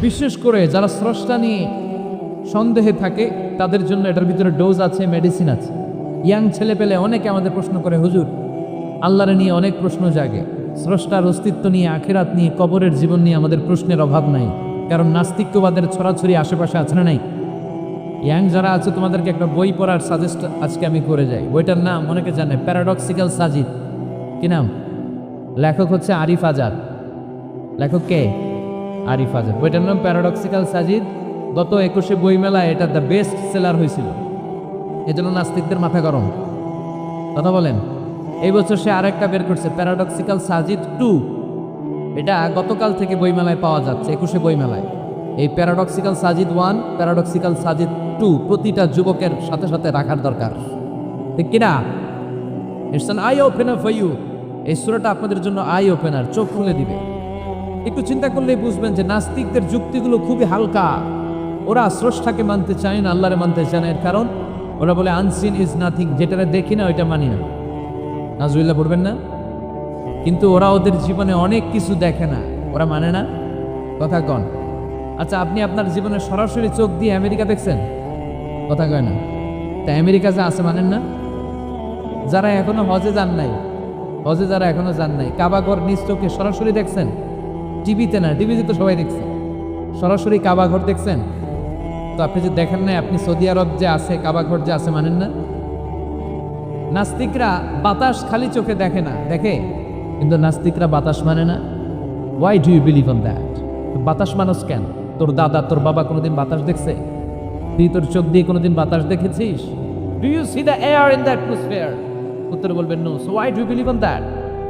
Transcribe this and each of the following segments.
বিশেষ করে যারা স্রষ্টা নিয়ে সন্দেহে থাকে তাদের জন্য এটার ভিতরে ডোজ আছে, মেডিসিন আছে। ইয়াং ছেলে পেলে অনেকে আমাদের প্রশ্ন করে, হুজুর আল্লাহরে নিয়ে অনেক প্রশ্ন জাগে, স্রষ্টার অস্তিত্ব নিয়ে, আখিরাত নিয়ে, কবরের জীবন নিয়ে আমাদের প্রশ্নের অভাব নাই, কারণ নাস্তিক্যবাদের ছড়াছড়ি আশেপাশে আছে না নাই? ইয়াং যারা আছে তোমাদেরকে একটা বই পড়ার সাজেস্ট আজকে আমি করে যাই। বইটার নাম অনেকে জানে, প্যারাডক্সিক্যাল সাজিদ। কি নাম? লেখক হচ্ছে আরিফ আজাদ। লেখক কে? আরিফ আজাদ। বইটার নাম প্যারাডক্সিক্যাল সাজিদ। গত 21শে বইমেলায় এটা দ্য বেস্ট সেলার হয়েছিল, এজন্য নাস্তিকদের মাথা গরম। কথা বলেন। এই বছর সে আরেকটা বের করছে, প্যারাডক্সিক্যাল সাজিদ 2। এটা গতকাল থেকে বইমেলায় পাওয়া যাচ্ছে, 21শে বইমেলায়। এই প্যারাডক্সিক্যাল সাজিদ 1, প্যারাডক্সিক্যাল সাজিদ 2 প্রতিটা যুবকের সাথে সাথে রাখার দরকার, ঠিক কিনা? It's an eye opener for you. এই সূরাটা আপনাদের জন্য আই ওপেনার, চোখ খুলে দিবে। একটু চিন্তা করলেই বুঝবেন যে নাস্তিকদের যুক্তিগুলো খুবই হালকা। ওরা স্রষ্টাকে মানতে চায় না, আল্লাহরে মানতে চায় না। এর কারণ ওরা বলে আনসিন ইজ নাথিং, যেটা দেখি না ওইটা মানি না। নাজুবিল্লাহ পড়বেন না? কিন্তু ওরা ওদের জীবনে অনেক কিছু দেখে না, ওরা মানে না। কথা কন। আচ্ছা, আপনি আপনার জীবনে সরাসরি চোখ দিয়ে আমেরিকা দেখছেন? কথা কয় না। তা আমেরিকা যা আছে মানেন না? যারা এখনো হজে যান নাই, হজে যারা এখনো যান নাই, কাবাঘর নিজ চোখে সরাসরি দেখছেন? টিভিতে না, টিভিতে তো সবাই দেখছে। সরাসরি কাবাঘর দেখছেন? তো আপনি যে দেখেন নাই, আপনি সৌদি আরব যে আছে, কাবাঘর যে আছে মানেন না? নাস্তিকরা বাতাস খালি চোখে দেখে না, দেখে, কিন্তু নাস্তিকরা বাতাস মানে না। Why do you believe on that? বাতাস মানুষ কেন? তোর দাদা, তোর বাবা কোনোদিন বাতাস দেখছে? তুই তোর চোখ দিয়ে কোনোদিন বাতাস দেখেছিস? Do you see the air in the atmosphere? উত্তর বলবেন no. So why do you believe on that?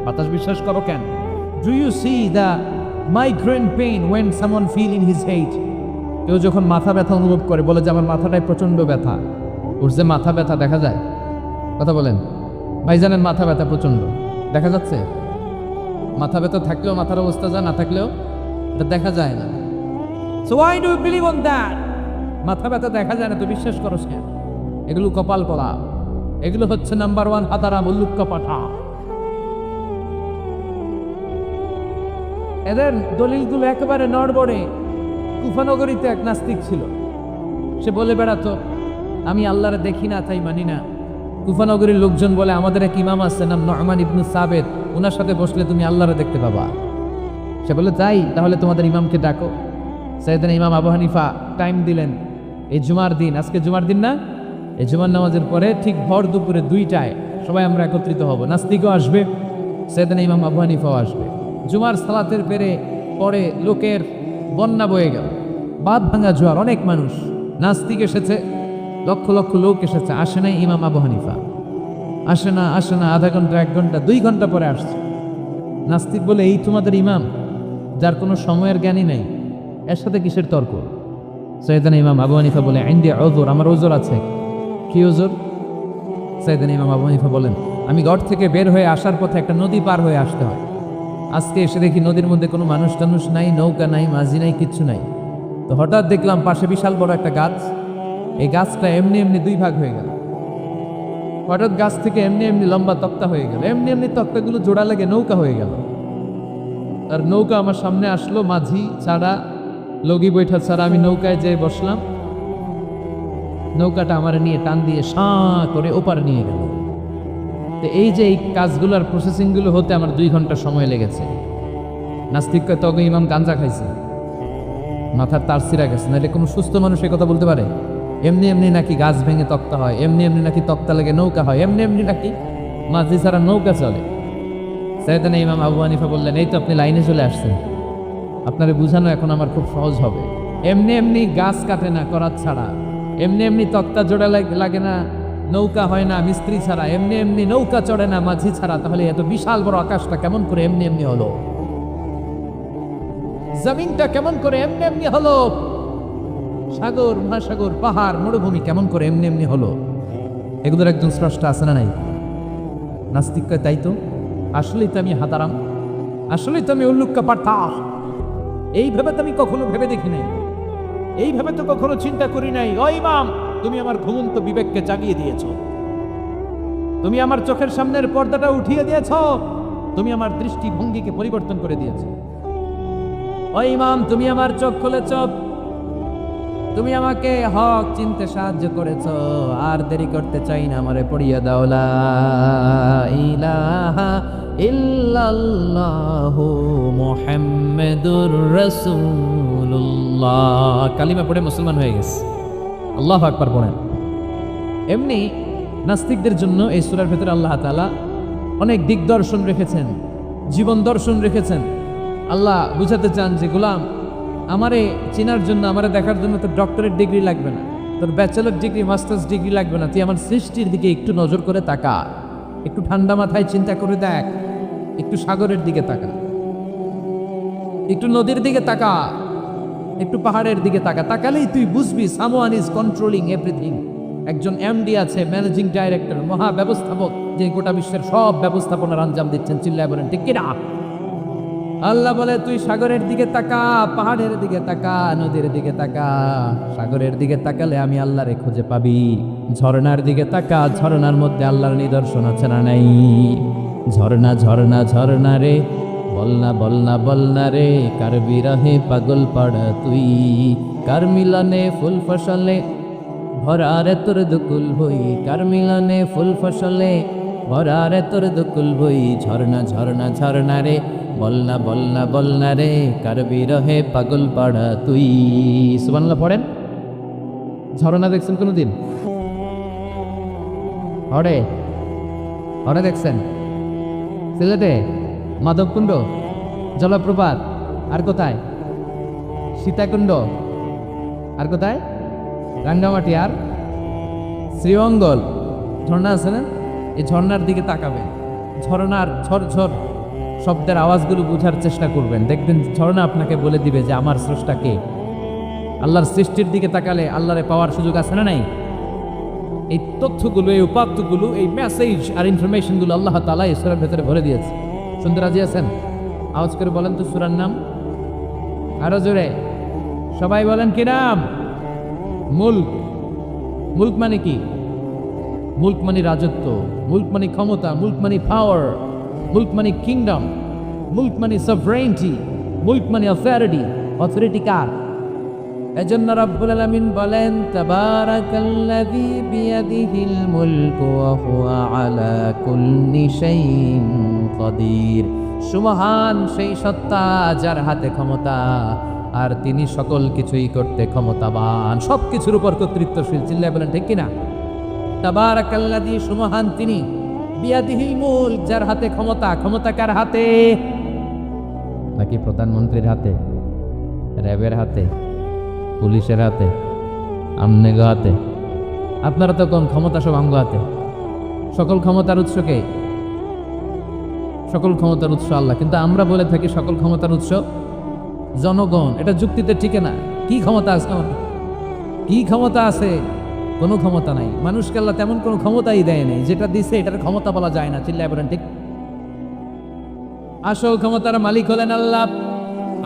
বাতাস বিশ্বাস করো কেন? Do you see the migraine pain when someone feel in his head? কেউ যখন মাথা ব্যথা অনুভব করে, বলে যে আমার মাথাটায় প্রচন্ড ব্যথা, ওর যে মাথা ব্যথা দেখা যায়। কথা বলেন। ভাইজানের মাথা ব্যথা প্রচন্ড দেখা যাচ্ছে? মাথা ব্যথা থাকলেও মাথার অবস্থা যায়, না থাকলেও এটা দেখা যায় না। So why do you believe on that? মাথা ব্যথা দেখা যায় না তো বিশ্বাস করো কেন? এগুলো কপাল পড়া, এগুলো হচ্ছে নাম্বার 1 হাতারা মুল্লুক্কা পাঠা। এদের দলিলগুলো একেবারে নড়বড়ে। কুফানগরীতে এক নাস্তিক ছিল, সে বলে বেড়াতো আমি আল্লাহরে দেখি না তাই মানি না। কুফানগরীর লোকজন বলে আমাদের এক ইমাম আছে নাম নু'মান ইবনে সাবিত, ওনার সাথে বসলে তুমি আল্লাহরে দেখতে পাবা। সে বলে তাই, তাহলে তোমাদের ইমামকে ডাকো। সাইয়েদনা ইমাম আবু হানিফা টাইম দিলেন, এই জুমার দিন, আজকে জুমার দিন না, এই জুমার নামাজের পরে ঠিক ভর দুপুরে 2টায় সবাই আমরা একত্রিত হব। নাস্তিকও আসবে, সাইয়েদনা ইমাম আবু হানিফাও আসবে। জুমার সালাতের পরে লোকের বন্যা বয়ে গেল, বাঁধ ভাঙা জোয়ার, অনেক মানুষ। নাস্তিক এসেছে, লক্ষ লক্ষ লোক এসেছে, আসে নাই ইমাম আবু হানিফা। আসে না, আধা ঘন্টা, 1 ঘন্টা, 2 ঘন্টা পরে আসছে। নাস্তিক বলে এই তোমাদের ইমাম, যার কোনো সময়ের জ্ঞানই নেই, এর সাথে কিসের তর্ক? সাইয়েদনা ইমাম আবু হানিফা বলে ইনদি উযর, আমার উযর আছে। কি উযর? সাইয়েদনা ইমাম আবু হানিফা বলেন আমি ঘর থেকে বের হয়ে আসার পথে একটা নদী পার হয়ে আসতে হয়। আজকে এসে দেখি নদীর মধ্যে কোনো মানুষ টানুষ নাই, নৌকা নাই, মাঝি নাই, কিচ্ছু নাই। তো হঠাৎ দেখলাম পাশে বিশাল বড় একটা গাছ, এই গাছটা এমনি এমনি 2 ভাগ হয়ে গেল। হঠাৎ গাছ থেকে এমনি এমনি লম্বা তক্তা হয়ে গেল, এমনি এমনি তক্তাগুলো জোড়া লেগে নৌকা হয়ে গেল। আর নৌকা আমার সামনে আসলো, মাঝি ছাড়া, লগি বৈঠা ছাড়া। আমি নৌকায় যেয়ে বসলাম, নৌকাটা আমার নিয়ে টান দিয়ে সাঁ করে ওপারে নিয়ে গেল। তো এই যে এই কাজগুলোর প্রসেসিংগুলো হতে আমার 2 ঘন্টা সময় লেগেছে। নাস্তিক তখন ইমাম গাঞ্জা খাইছে, মাথার তার ছিঁড়া গেছে, নাহলে কোনো সুস্থ মানুষ এই কথা বলতে পারে? এমনি এমনি নাকি গাছ ভেঙে তক্তা হয়, এমনি এমনি নাকি তক্তা লেগে নৌকা হয়, এমনি এমনি নাকি মাঝি ছাড়া নৌকা চলে? সাইয়েদনা ইমাম আবু হানিফা বললেন এই তো আপনি লাইনে চলে আসছেন, আপনারে বুঝানো এখন আমার খুব সহজ হবে। এমনি এমনি গাছ কাটে না করাত ছাড়া, এমনি এমনি তক্তা জোড়া লাগে না, নৌকা হয় না মিস্ত্রি ছাড়া, এমনি এমনি নৌকা চড়ে না মাঝি ছাড়া। তাহলে এত বিশাল বড় আকাশটা কেমন করে এমনি এমনি হলো? জমিনটা কেমন করে এমনি এমনি হলো? সাগর, মহাসাগর, পাহাড়, মরুভূমি কেমন করে এমনি এমনি হলো? এগুলোর একজন স্রষ্টা আছে না নাই? নাস্তিক কয় তাই তো, আসলেই তো আমি হাতারাম, আসলেই তো আমি উল্লুক্কা পাঠা। এইভাবে তো আমি কখনো ভেবে দেখি নাই, এইভাবে তো কখনো চিন্তা করি নাই। ও ইমাম, তুমি আমার ঘুমন্ত বিবেককে জাগিয়ে দিয়েছ, তুমি আমার চোখের সামনের পর্দাটা উঠিয়ে দিয়েছ, তুমি আমার দৃষ্টিভঙ্গিকে পরিবর্তন করে দিয়েছ। ও ইমাম, তুমি আমার চোখ খুলেছ, তুমি আমাকে হক চিনতে সাহায্য করেছ, আর দেরি করতে চাই না, আমারে পড়িয়ে দাও লা ইলাহা ইল্লাল্লাহু মুহাম্মাদুর রাসূলুল্লাহ। কালিমা পড়ে মুসলমান হয়ে গেছে। আল্লাহু আকবার পড়েন। এমনি নাস্তিকদের জন্য এই সূরার ভেতরে আল্লাহ তাআলা অনেক দিকদর্শন রেখেছেন, জীবন দর্শন রেখেছেন। আল্লাহ বুঝাতে চান যে গোলাম, আমারে চেনার জন্য, আমারে দেখার জন্য তোর ডক্টরেট ডিগ্রি লাগবে না, তোর ব্যাচেলর ডিগ্রি, মাস্টার্স ডিগ্রি লাগবে না। তুই আমার সৃষ্টির দিকে একটু নজর করে তাকা, একটু ঠান্ডা মাথায় চিন্তা করে দেখ, একটু সাগরের দিকে তাকা, একটু নদীর দিকে তাকা, একটু পাহাড়ের দিকে তাকা। তাকালেই তুই বুঝবি সামওয়ান ইজ কন্ট্রোলিং এভরিথিং। একজন এমডি আছে, ম্যানেজিং ডাইরেক্টর, মহা ব্যবস্থাপক, যে গোটা বিশ্বের সব ব্যবস্থাপনার আঞ্জাম দিচ্ছেন। চিল্লায় বলেন ঠিক কিনা? আল্লাহ বলে তুই সাগরের দিকে তাকা, পাহাড়ের দিকে তাকা, নদীর দিকে তাকা। সাগরের দিকে তাকালে আমি আল্লাহরে খুঁজে পাবি। ঝর্ণার দিকে তাকা, ঝর্ণার মধ্যে আল্লাহর নিদর্শন আছে না নাই? ঝর্ণা ঝর্ণা ঝর্ণা রে, বলনা বলনা বলনা রে, কার বিরহে পাগল পাড়া তুই, কার মিলনে ফুল ফসলে ভরা রে তোর দুকুল হই, কার মিলনে ফুল ফসলে ভরা রে তোর দুকুল হই। ঝর্ণা ঝর্ণা ঝর্ণা রে, বলনা বলনা বলনা রে, কার বিরহে পাগল পাড়া তুই। সুবহানাল্লাহ পড়েন। ঝর্ণা দেখছেন কোনোদিন? হরে হরে দেখছেন? সিলেটে মাধবকুণ্ড, জলপ্রপাত, আর কোথায়? সীতাকুণ্ড, আর কোথায়? রাঙ্গামাটি, আর শ্রীমঙ্গল। ঝর্ণা আছে না? এই ঝর্ণার দিকে তাকাবেন, ঝর্ণার ঝরঝর শব্দের আওয়াজগুলো বোঝার চেষ্টা করবেন, দেখবেন ঝর্ণা আপনাকে বলে দিবে যে আমার স্রষ্টা কে। আল্লাহর সৃষ্টির দিকে তাকালে আল্লাহরে পাওয়ার সুযোগ আছে না নাই? এই তথ্যগুলো, এই উপাত্তগুলো, এই মেসেজ আর ইনফরমেশনগুলো আল্লাহ তাআলা এই সূরার ভেতরে ভরে দিয়েছে। শুনতে রাজি আছেন? আওয়াজ করে বলেন তো সূরার নাম, আরো জোরে সবাই বলেন কি নাম? মুলক। মুলক মানে কি? মুলক মানে রাজত্ব, মুলক মানে ক্ষমতা, মুলক মানে পাওয়ার, মুলক মানে কিংডম, মুলক মানে সভরেইনটি, মুলক মানে অথরিটি। অথরিটি কার? এজন্য রব্বুল আলামিন বলেন তাবারাকাল্লাযী বিয়াদিহিল মুলকু ওয়া হুয়া আলা কুল্লি শাইইন কাদির। সুবহান সেই সত্তা যার হাতে ক্ষমতা, আর তিনি সকল কিছুই করতে ক্ষমতাবান, সব কিছুর উপর কর্তৃত্বশীল। চিল্লায় বলেন ঠিক কিনা? তাবারাকাল্লাযী, সুবহান তিনি, বিয়াদিহিল মুলক, যার হাতে ক্ষমতা। ক্ষমতা কার হাতে? নাকি প্রধানমন্ত্রীর হাতে, র্যাবের হাতে, পুলিশের হাতে, আমনেগো হাতে? আপনারা তো কোন ক্ষমতা সব আমগো হাতে। সকল ক্ষমতার উৎস কে? সকল ক্ষমতার উৎস আল্লাহ। কিন্তু আমরা বলে থাকি সকল ক্ষমতার উৎস জনগণ। এটা যুক্তিতে টিকে না। কি ক্ষমতা আছে আমাদের? কি ক্ষমতা আছে? কোনো ক্ষমতা নাই। মানুষকে আল্লাহ তেমন কোনো ক্ষমতাই দেয় নাই। যেটা দিছে এটার ক্ষমতা বলা যায় না। চিল্লায় বলেন ঠিক। আসল ক্ষমতার মালিক হলেন আল্লাহ।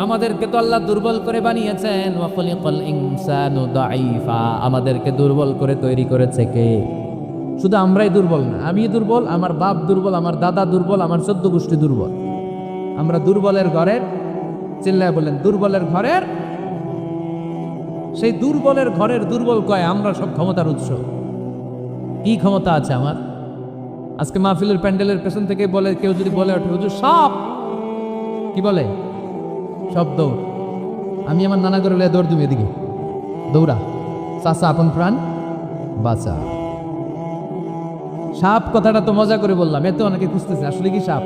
আমাদেরকে তো আল্লাহ দুর্বল করে বানিয়েছেন। ওয়া খালাকাল ইনসানু দাঈফা, আমাদেরকে দুর্বল করে তৈরি করেছে কে? শুধু আমরাই দুর্বল না, আমি দুর্বল, আমার বাপ দুর্বল, আমার দাদা দুর্বল, আমার 14 গোষ্ঠী দুর্বল। আমরা দুর্বলের ঘরের, চিল্লায় বলেন দুর্বলের ঘরের, সেই দুর্বলের ঘরের দুর্বল কয় আমরা সব ক্ষমতার উৎস। কি ক্ষমতা আছে আমার? আজকে মাহফিলের প্যান্ডেলের পেছন থেকে বলে, কেউ যদি বলে ওঠে হুজুর সব, কি বলে? সব দৌড়। আমি আমার নানা করে দৌড় দিবি, এদিকে দৌড়া, চাচা আপন প্রাণ বাঁচা। সাপ কথাটা তো মজা করে বললাম, এতে অনেকে খুঁজতেছে আসলে কি সাপ।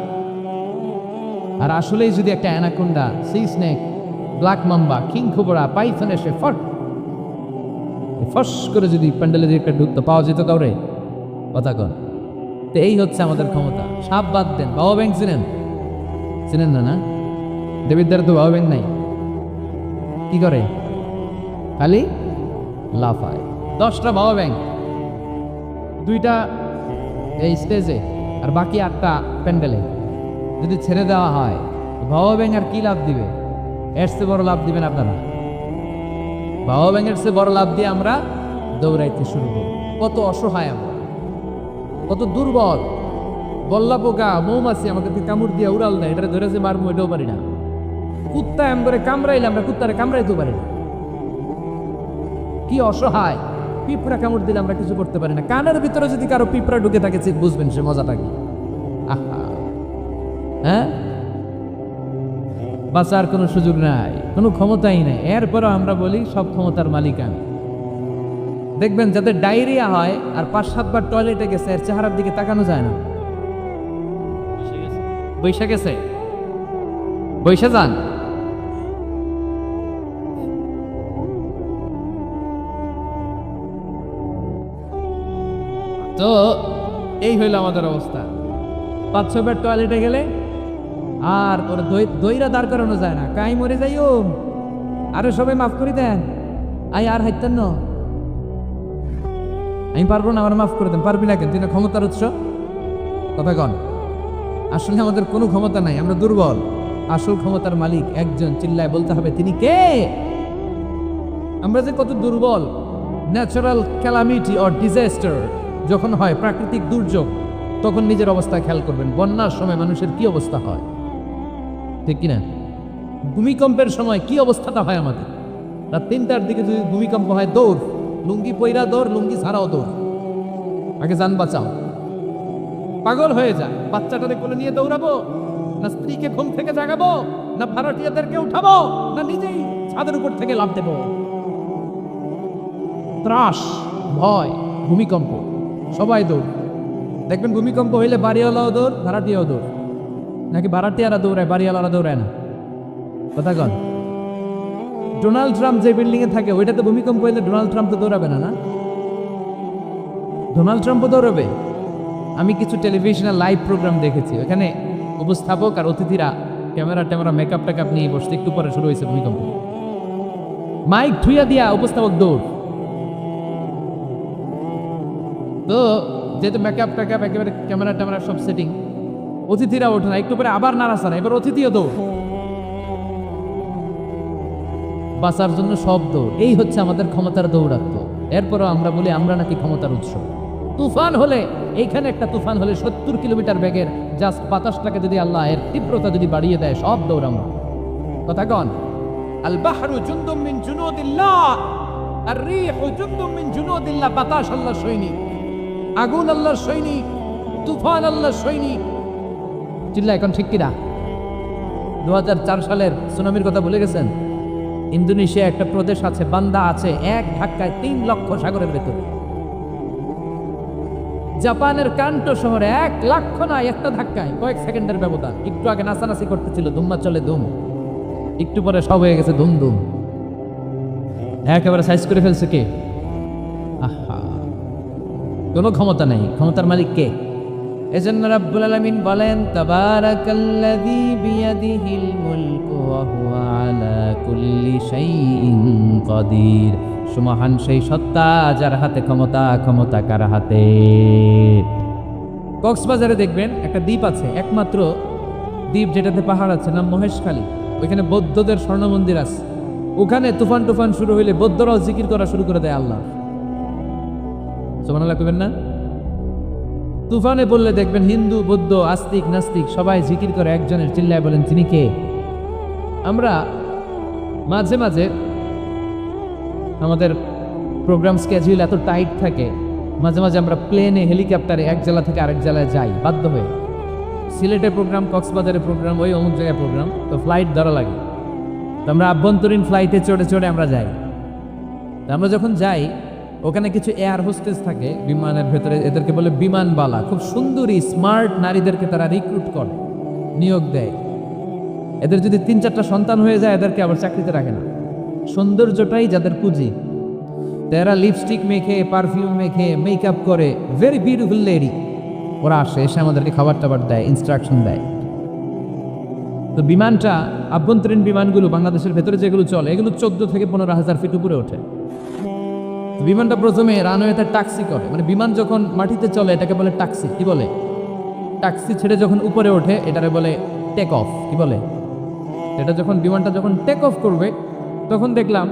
আর আসলেই যদি একটা anaconda, C snake, black mamba, king cobra, Python এসে ফস করে যদি প্যান্ডেলের একটা ঢুকতো, পাওয়া যেত কাউরে? কথা কন। তো এই হচ্ছে আমাদের ক্ষমতা। সাপ বাদ দেন, বাবা ব্যাংক চিনেন? চিনেন না? না, দেবিদ্যার তো বাবা ব্যাংক নাই। কি করে? খালি লাফায়। 10টা বাবা ব্যাংক, 2টা এই স্টেজে, আর বাকি 8টা প্যান্ডেলে যদি ছেড়ে দেওয়া হয়, বাবা ব্যাংক আর কি লাভ দিবে? এর চেয়ে বড় লাভ দিবেন আপনারা? বাবা ব্যাংকের চেয়ে বড় লাভ দিয়ে আমরা দৌড়াইতে শুরু করব। কত অসহায় আমরা, কত দুর্বল। বল্লা পোকা, মৌমাছি আমাকে কামড় দিয়ে উড়াল দেয়, এটা ধরেছে মারবো, এটাও পারি না। কুত্তা এম করে কামড়াইলে আমরা কুত্তারে কামড়াইতে পারি না। কি অসহায়, পিঁপড়া কামড় দিলে আমরা কিছু করতে পারি না। কানের ভিতরে যদি কারো পিঁপড়া ঢুকে থাকে বুঝবেন সে মজাটা কি। আহা, হ্যাঁ, বাঁচার কোনো সুযোগ নাই, কোনো ক্ষমতাই নাই। এরপরও আমরা বলি সব ক্ষমতার মালিক আমি। দেখবেন যাদের ডায়রিয়া হয় আর 5-7 বার টয়লেটে গেছে, এর চেহারার দিকে তাকানো যায় না। বৈশা গেছে, বৈশা যান। তো এই হইল আমাদের অবস্থা। 5-6 বার টয়লেটে গেলে আর ওরা দইরা দাঁড় করানো যায় না। কাই মরে যাইও, আরে সবাই মাফ করে দেন, আই আর হাইতেন না, আমি পারবো না, আমার মাফ করে দেন। পারবি না কেন? তুই না ক্ষমতার উৎস। কথা কন। আসলে আমাদের কোনো ক্ষমতা নাই, আমরা দুর্বল। আসল ক্ষমতার মালিক একজন, চিল্লায় বলতে হবে তিনি কে। আমরা যে কত দুর্বল। ন্যাচারাল ক্যালামিটি অর ডিজাস্টার যখন হয়, প্রাকৃতিক দুর্যোগ, তখন নিজের অবস্থা খেয়াল করবেন। বন্যার সময় মানুষের কি অবস্থা হয়, ঠিক কিনা? ভূমিকম্পের সময় কি অবস্থাটা হয় আমাদের। রাত 3টার দিকে যদি ভূমিকম্প হয়, দৌড়, লুঙ্গি পইরা দৌড়, লুঙ্গি ছাড়াও দৌড়, আগে যান বাঁচাও। পাগল হয়ে যায়। বাচ্চাটারে কোলে নিয়ে দৌড়াবো, না স্ত্রীকে ঘুম থেকে জাগাবো, না ভাড়াটিয়াদেরকে উঠাবো, না নিজেই ছাদের উপর থেকে লাফ দেবো। ত্রাস, ভয়, ভূমিকম্প, সবাই দৌড়। দেখবেন ভূমিকম্প হইলে বাড়িওয়ালাও দৌড়, ভাড়াটিয়াও দৌড়। নাকি ভাড়াটিয়ারা দৌড়ায়, বাড়িওয়ালারা দৌড়ায় না? কথা কন। ডোনাল্ড ট্রাম্প যে বিল্ডিং এ থাকে, ওইটাতে ভূমিকম্প হইলে ডোনাল্ড ট্রাম্প তো দৌড়াবে না? না, ডোনাল্ড ট্রাম্পও দৌড়াবে। আমি কিছু টেলিভিশনের লাইভ প্রোগ্রাম দেখেছি, ওখানে উপস্থাপক আর অতিথিরা ক্যামেরা মেকআপ টেকআপ নিয়ে বসতে, একটু পরে শুরু হয়েছে ভূমিকম্প। মাইক ঠুইয়া দিয়া উপস্থাপক দৌড়। তো যেহেতু মেকআপ টেকআপ একেবারে ক্যামেরা সব সেটিং, অতিথিরা ওঠে না, একটু পরে আবার নাড়াচাড়া, এবার অতিথিও দৌড়। বাঁচার জন্য সব দৌড়। এই হচ্ছে আমাদের ক্ষমতার দৌড়াত্ম। এরপরও আমরা বলি আমরা নাকি ক্ষমতার উৎস। তুফান হলে, এইখানে একটা তুফান হলে 70 কিলোমিটার বেগের জাস্ট বাতাসটাকে যদি আল্লাহ এর তীব্রতা যদি বাড়িয়ে দেয়, সব দৌড় আমরা। কথা কন। আল বাহরু জুনদুম মিন জুনুদিল্লাহ, আর রিহু জুনদুম মিন জুনুদিল্লাহ। বাতাস আল্লাহর সৈনিক, আগুন আল্লাহর সৈনিক, তুফান আল্লাহর সৈনিক। চিল্লা এখন ঠিক কিনা? 2004 সালের সুনামির কথা ভুলে গেছেন? ইন্দোনেশিয়া একটা প্রদেশ আছে, বান্দা আছে, এক ধাক্কায় 3 লক্ষ সাগরের ভেতরে। জাপানের কান্টো শহরে 1 লক্ষ না, একটা ধাক্কায়, কয়েক সেকেন্ডের ব্যবধান। একটু আগে নাচানাচি করতেছিল, ধুম্মা চলে ধুম, একটু পরে সব হয়ে গেছে ধুম ধুম, একেবারে সাইজ করে ফেলছে কে? আহা, কোনো ক্ষমতা নাই। ক্ষমতার মালিক কে? এজন্য রাব্বুল আলামিন বলেন, তাবারাকাল্লাযী বিয়াদিহিল মুলকু ওয়া হুয়া আলা কুল্লি শাইইন কাদির। সুমহান সেই সত্তা যার হাতে ক্ষমতা, ক্ষমতা কার হাতে? কক্সবাজারে দেখবেন একটা দ্বীপ আছে, একমাত্র দ্বীপ যেটাতে পাহাড় আছে, নাম মহেশখালী। ওইখানে বৌদ্ধদের স্বর্ণ মন্দির আছে। ওখানে তুফান টুফান শুরু হইলে বৌদ্ধরাও জিকির করা শুরু করে দেয় আল্লাহ। সুবহানাল্লাহ কইবেন না? তুফানে বললে দেখবেন হিন্দু, বৌদ্ধ, আস্তিক, নাস্তিক সবাই জিকির করে একজনের, চিল্লায় বলেন তিনি কে? আমরা মাঝে মাঝে আমাদের প্রোগ্রাম স্কেজুল এত টাইট থাকে, মাঝে মাঝে আমরা প্লেনে, হেলিকপ্টারে এক জেলা থেকে আরেক জেলায় যাই বাধ্য হয়ে। সিলেটের প্রোগ্রাম, কক্সবাজারের প্রোগ্রাম, ওই অমুক জায়গায় প্রোগ্রাম, তো ফ্লাইট ধরা লাগে। তো আমরা আভ্যন্তরীণ ফ্লাইটে চড়ে চড়ে আমরা যাই। তো আমরা যখন যাই, ওখানে কিছু এয়ার হোস্টেস থাকে বিমানের ভেতরে, এদেরকে বলে বিমানবালা। খুব সুন্দরী স্মার্ট নারীদেরকে তারা রিক্রুট করে, নিয়োগ দেয়। এদের যদি 3-4টা সন্তান হয়ে যায়, এদেরকে আবার চাকরিতে রাখে না। সৌন্দর্যটাই যাদের পুঁজি। তারা লিপস্টিক মেখে, পারফিউম মেখে, মেকআপ করে, ভেরি বিউটিফুল লেডি। ওরা আসে, এসে আমাদেরকে খাবার টাবার দেয়, ইনস্ট্রাকশন দেয়। তো বিমানটা, আভ্যন্তরীণ বিমানগুলো বাংলাদেশের ভেতরে যেগুলো চলে, এগুলো 14 থেকে 15,000 ফিট উপরে ওঠে। বিমানটা প্রথমে রানওয়েতে টাক্সি করে, মানে বিমান যখন মাটিতে চলে এটাকে বলে টাক্সি। কি বলে? টাক্সি ছেড়ে যখন উপরে ওঠে এটারে বলে টেক অফ। কি বলে? এটা যখন বিমানটা যখন টেক অফ করবে, তখন দেখলাম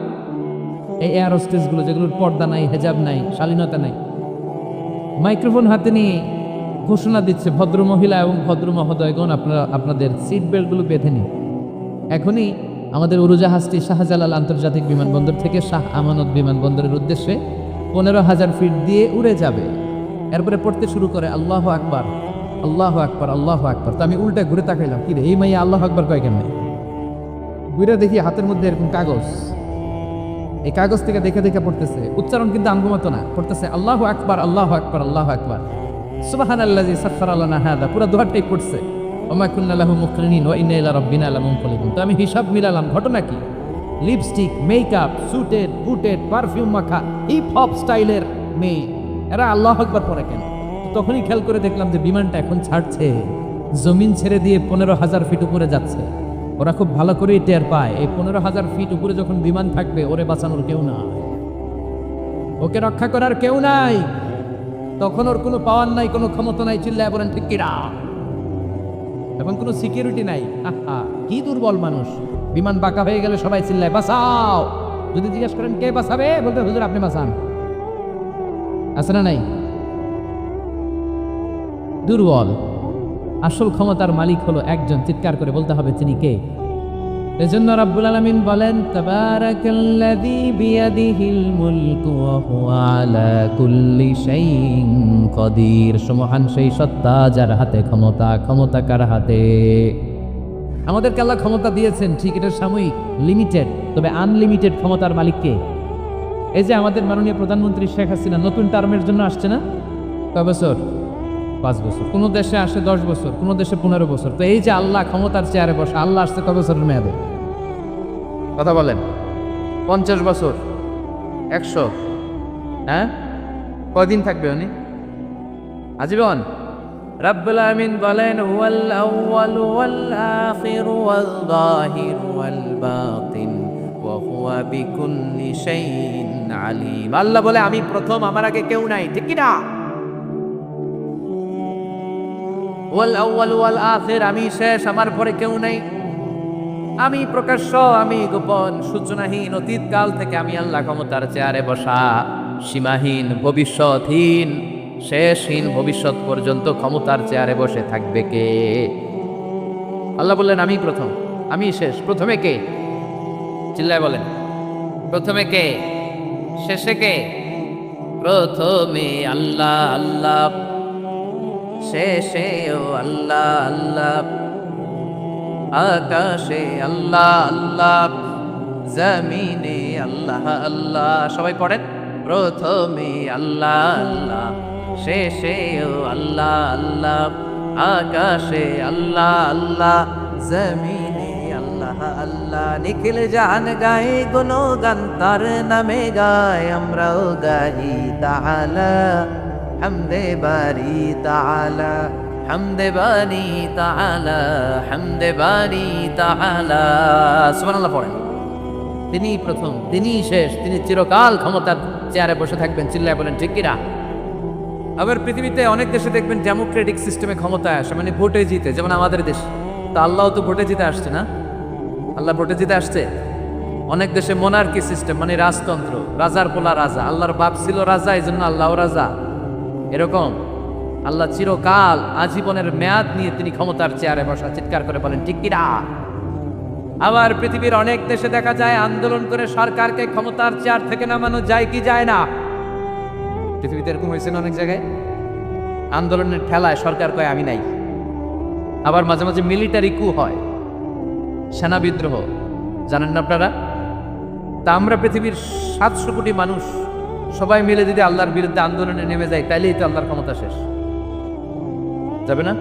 এই এয়ার হোস্টেসগুলো, যেগুলোর পর্দা নাই, হেজাব নাই, শালীনতা নাই, মাইক্রোফোন হাতে নিয়ে ঘোষণা দিচ্ছে, ভদ্র মহিলা এবং ভদ্র মহোদয়গণ, আপনারা আপনাদের সিট বেল্টগুলো বেঁধে নিন। এখনই আমাদের উড়োজাহাজটি শাহজালাল আন্তর্জাতিক বিমানবন্দর থেকে শাহ আমানত বিমানবন্দরের উদ্দেশ্যে 15,000 ফিট দিয়ে উড়ে যাবে। এরপরে পড়তে শুরু করে আল্লাহ আকবার, আল্লাহ আকবার, আল্লাহ আকবার। তো আমি উল্টা ঘুরে তাকাইলাম, কি রে এই মাইয়া আল্লাহ আকবার কয় কেমনে? ঘুরে দেখি হাতের মধ্যে এরকম কাগজ, এই কাগজ থেকে দেখে দেখে পড়তেছে, উচ্চারণ কিন্তু আঙ্গুমতো না, পড়তেছে আল্লাহু আকবার, আল্লাহু আকবার, আল্লাহু আকবার, সুবহানাল্লাযী সাখখারা লানা হাযা, পুরো দোয়াটাই পড়ছে, ওয়া মা কুন্না লাহু মুকরিনিন ওয়া ইন্না ইলা রাব্বিনা লামুনকালিবুন। তো আমি হিসাব মিলালাম, ঘটনা কি? লিপস্টিক, মেকআপ, সুটেড বুটেড, পারফিউম মাখা, হিপ হপ স্টাইলের মেয়ে, এরা আল্লাহু আকবার পড়ে কেন? তখনই খেয়াল করে দেখলাম যে বিমানটা এখন ছাড়ছে, জমিন ছেড়ে দিয়ে 15,000 ফিট উপরে যাচ্ছে। ওরা খুব ভালো করেই টের পায় এই 15,000 ফিট উপরে যখন বিমান থাকবে ওরে বাঁচানোর কেউ নাই, ওকে রক্ষা করার কেউ নাই, তখন ওর কোনো পাওয়ার নাই, কোনো ক্ষমতা নাই। চিল্লায় বলেন ঠিক কিনা? এখন কোনো সিকিউরিটি নাই। আহা, কি দুর্বল মানুষ! বিমান বাঁকা হয়ে গেলে সবাই চিল্লায় বাঁচাও। যদি জিজ্ঞেস করেন কে বাঁচাবে, বলতে হুজুর আপনি বাঁচান। আছে না নাই? দুর্বল। আসল ক্ষমতার মালিক হলো একজন, চিৎকার করে বলতে হবে তিনি কে। এজন্য রাব্বুল আলামিন বলেন তাবারাকাল্লাযী বিয়াদিহিল মুলকু ওয়া হুয়া আলা কুল্লি শাইইন কাদির। সুবহান সেই সত্তা যার হাতে ক্ষমতা। ক্ষমতা কার হাতে? আমাদেরকে আল্লাহ ক্ষমতা দিয়েছেন, ঠিক, এটা সাময়িক, লিমিটেড, তবে আনলিমিটেড ক্ষমতার মালিক কে? এই যে আমাদের মাননীয় প্রধানমন্ত্রী শেখ হাসিনা নতুন টার্মের জন্য আসছে না? কয় বছর? 5 বছর। কোন দেশে আসে 10 বছর, কোন দেশে 15 বছর। তো এই যে আল্লাহ ক্ষমতার চেয়ারে বসে, আল্লাহ আসছে কয় বছরের মেয়াদে? কথা বলেন। 50 বছর, 100? হ্যাঁ, কয়দিন থাকবে উনি? আজীবন। রাব্বুল আমিন বলেন হুয়াল আউয়ালু ওয়াল আখিরু ওয়াল যাহিরু ওয়াল বাতিন ওয়া হুয়া বিকুল্লি শাইইন আলিম। আল্লাহ বলে আমি প্রথম, আমার আগে কেউ নাই, ঠিক কি না? ওয়াল আউয়াল ওয়াল আখির, আমি শেষ, আমার পরে কেউ নাই। আমি প্রকাশ্য, আমি গোপন, সূচনাহীন, অতীত কাল থেকে আমি আল্লাহ ক্ষমতার চেয়ারে বসা, সীমাহীন, ভবিষ্যৎহীন, শেষহীন, ভবিষ্যৎ পর্যন্ত ক্ষমতার চেয়ারে বসে থাকবে কে? আল্লাহ বললেন আমি প্রথম, আমি শেষ। প্রথমে কে? চিল্লায় বলেন, প্রথমে কে? শেষে কে? প্রথমে আল্লাহ আল্লাহ, শেষেও আল্লাহ আল্লাহ, আকাশে আল্লাহ আল্লাহ, জমিনে আল্লাহ আল্লাহ। সবাই পড়েন, প্রথমে আল্লাহ আল্লাহ, শেষেও আল্লাহ আল্লাহ, আকাশে আল্লাহ আল্লাহ, জমিনে আল্লাহ আল্লাহ। নিখিল জাহান গায়ে গুণগান তার নামে গায়, আমরাও গাহি তাআলা হামদে বারি তাআলা, হামদে বারি তাআলা, হামদে বারি তাআলা। সুবহানাল্লাহ পড়েন। তিনি প্রথম, তিনি শেষ, তিনি চিরকাল ক্ষমতার চেয়ারে বসে থাকবেন। চিল্লায় বলেন ঠিক কিনা? আবার পৃথিবীতে অনেক দেশে দেখবেন ডেমোক্রেটিক সিস্টেমে ক্ষমতায় আসে, মানে ভোটে জিতে, যেমন আমাদের দেশ। তা আল্লাহ তো ভোটে জিতে আসছে না? আল্লাহ ভোটে জিতে আসছে। অনেক দেশে মোনার্কি সিস্টেম, মানে রাজতন্ত্র, রাজার পোলা রাজা, আল্লাহর বাপ ছিল রাজা, এই জন্য আল্লাহও রাজা। এরকম আল্লাহ চিরকাল, আজীবনের মেয়াদ নিয়ে তিনি ক্ষমতার চেয়ারে বসা। চিৎকার করে বলেন ঠিক কিনা? আবার পৃথিবীর অনেক দেশে দেখা যায় আন্দোলন করে সরকারকে ক্ষমতার চেয়ার থেকে নামানো যায় কি যায় না? পৃথিবীতে এরকম হয়েছে না অনেক জায়গায়? আন্দোলনের ঠেলায় সরকার কয় আমি নাই। আবার মাঝে মাঝে মিলিটারি কু হয়, সেনা বিদ্রোহ, জানেন না আপনারা? তা আমরা পৃথিবীর 700 কোটি মানুষ সবাই মিলে যদি আল্লাহর বিরুদ্ধে আন্দোলনে নেমে যায়, তাইলেই তো আল্লাহর ক্ষমতা শেষ যাবে না?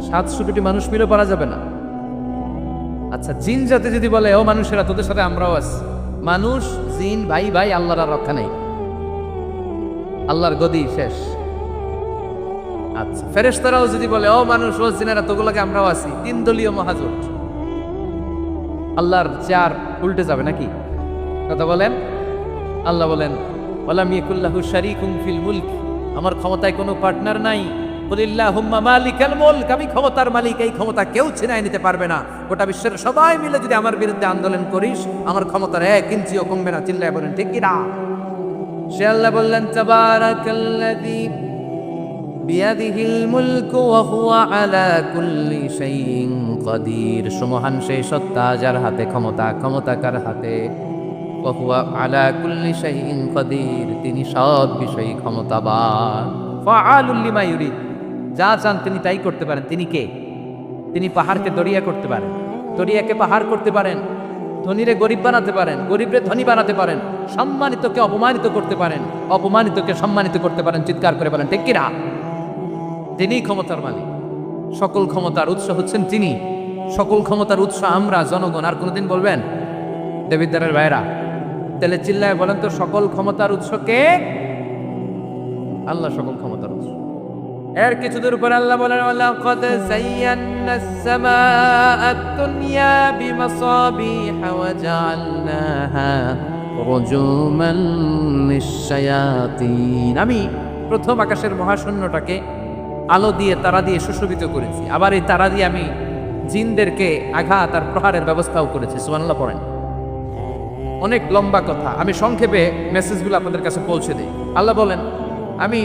700 কোটি মানুষ মিলে পারা যাবে না। আচ্ছা, জিন জাতি যদি বলে ও মানুষেরা তোদের সাথে আমরাও আছি, মানুষ জিন ভাই ভাই, আল্লাহর আর রক্ষা নেই, আল্লাহর গদি শেষ। আচ্ছা, ফেরেশতারাও যদি বলে ও মানুষ ও জিনেরা তোগুলোকে আমরাও আছি, 3 দলীয় মহাজোট, আল্লাহর চেয়ার উল্টে যাবে নাকি? কথা বলেন। আল্লাহ বলেন ওয়ালাম ইয়াকুল্লাহু শারীকুম ফিল মুলক, আমার ক্ষমতায় কোনো পার্টনার নাই। কুলিল্লাহুম্মা মালিকাল মুলক, আমি ক্ষমতার মালিক, এই ক্ষমতা কেউ ছিনায় নিতে পারবে না। গোটা বিশ্বের সবাই মিলে যদি আমার বিরুদ্ধে আন্দোলন করিস, আমার ক্ষমতার 1 ইঞ্চিও কমবে না। চিল্লায় বলেন ঠিক কি না? সে আল্লাহ বললেন তাবারাকাল্লাযী বিয়াদিহিল মুলকু ওয়া হুয়া আলা কুল্লি শাইইন কাদির। সুমহান সেই সত্তা যার হাতে ক্ষমতা, ক্ষমতা কার হাতে? ওয়া হুয়া আলা কুল্লি শাইইন কাদির, তিনি সব বিষয়ে ক্ষমতাবান। ফাআলুল লিমা ইউরিদ, যা চান তিনি তাই করতে পারেন। তিনি কে? তিনি পাহাড়কে দরিয়া করতে পারেন, দরিয়াকে পাহাড় করতে পারেন, ধনীরে গরিব বানাতে পারেন, গরিবরে ধনী বানাতে পারেন, সম্মানিতকে অপমানিত করতে পারেন, অপমানিতকে সম্মানিত করতে পারেন। চিৎকার করে বলেন ঠিক কিনা? তিনিই ক্ষমতার মালিক। সকল ক্ষমতার উৎস হচ্ছেন তিনি। সকল ক্ষমতার উৎস আমরা জনগণ। আর কোনোদিন বলবেন? দেবিদ্বারের ভাইরা তাহলে চিল্লায় বলেন তো, সকল ক্ষমতার উৎস কে? আল্লাহ সকল ক্ষমতার উৎস। এর কিছুদের উপর আল্লাহ বলেন, ওয়ালাকাদ যায়্যানাস সামাআদ দুনিয়া বিমাসাবিহা ওয়া জাআলনাহা রুজুমান লিশ-শায়াতিন। আমি প্রথম আকাশের মহাশূন্যটাকে আলো দিয়ে, তারা দিয়ে সুশোভিত করেছি। আবার এই তারা দিয়ে আমি জিনদেরকে আঘাত আর প্রহারের ব্যবস্থাও করেছি। সুবহানাল্লাহ পড়েন। অনেক লম্বা কথা, আমি সংক্ষেপে মেসেজগুলো আপনাদের কাছে পৌঁছে দিই। আল্লাহ বলেন, আমি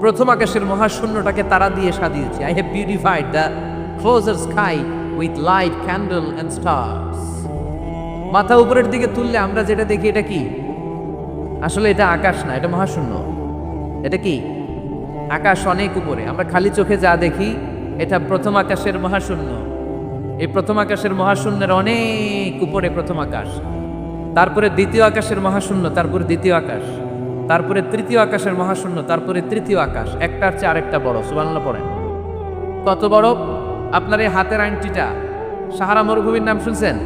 প্রথম আকাশের মহাশূন্যটাকে তারা দিয়ে সাজিয়েছি। I have beautified the closure sky with light, candle and stars. মাথা উপরের দিকে তুললে আমরা যেটা দেখি, এটা কি? আসলে এটা আকাশ না, এটা মহাশূন্য। এটা কি? আকাশ অনেক উপরে। আমরা খালি চোখে যা দেখি, এটা প্রথম আকাশের মহাশূন্য। এই প্রথম আকাশের মহাশূন্যের অনেক উপরে প্রথম আকাশ, তারপরে দ্বিতীয় আকাশের মহাশূন্য, তারপরে দ্বিতীয় আকাশ, তারপরে তৃতীয় আকাশের মহাশূন্য, তারপরে তৃতীয় আকাশ। একটার চেয়ে আরেকটা বড়। সুবহানাল্লাহ পড়েন। কত বড়? আপনার এই হাতের আংটিটা, সাহারা মরুভূমির নাম শুনছেন?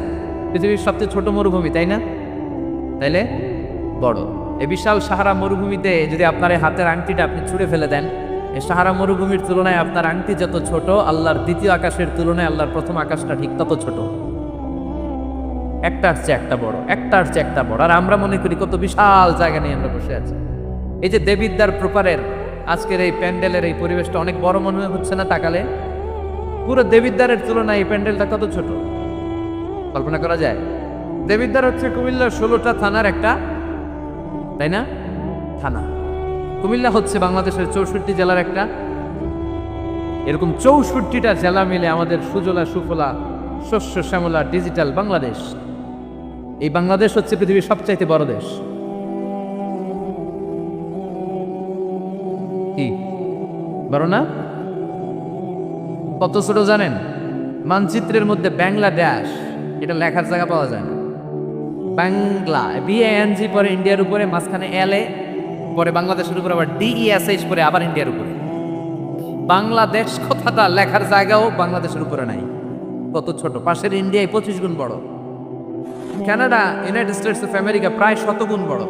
পৃথিবীর সবচেয়ে ছোট মরুভূমি, তাই না? তাইলে বড়। এই বিশাল সাহারা মরুভূমিতে যদি আপনার এই হাতের আংটিটা আপনি ছুঁড়ে ফেলে দেন, এই সাহারা মরুভূমির তুলনায় আপনার আংটি যত ছোট, আল্লাহর দ্বিতীয় আকাশের তুলনায় আল্লাহর প্রথম আকাশটা ঠিক তত ছোট। একটার চেয়ে একটা বড়, একটার চেয়ে একটা বড়। আর আমরা মনে করি কত বিশাল জায়গা নিয়ে আমরা বসে আছি। এই যে দেবিদ্বার প্রপারের আজকের এই প্যান্ডেলের এই পরিবেশটা অনেক বড় মনে হচ্ছে না তাকালে? পুরো দেবিদ্বারের তুলনায় এই প্যান্ডেলটা কত ছোট, কল্পনা করা যায়? দেবিদ্বার হচ্ছে কুমিল্লার 16টা থানার একটা, তাই না? থানা। কুমিল্লা হচ্ছে বাংলাদেশের 64 জেলার একটা। এরকম 64টা জেলা মিলে আমাদের সুজলা সুফলা শস্য শ্যামলা ডিজিটাল বাংলাদেশ। এই বাংলাদেশ হচ্ছে পৃথিবীর সবচাইতে বড় দেশ। কি বড় না? কত ছোট জানেন? মানচিত্রের মধ্যে বাংলাদেশ এটা লেখার জায়গা পাওয়া যায় না। বাংলা BANG পরে ইন্ডিয়ার উপরে, মাঝখানে LA, পরে বাংলাদেশের উপরে আবার DESH পরে আবার ইন্ডিয়ার উপরে। বাংলাদেশ কথাটা লেখার জায়গাও বাংলাদেশের উপরে নাই। কত ছোট! পাশের ইন্ডিয়ায় 25 গুণ বড়, Canada, United states of America প্রায় 100 গুণ বড়,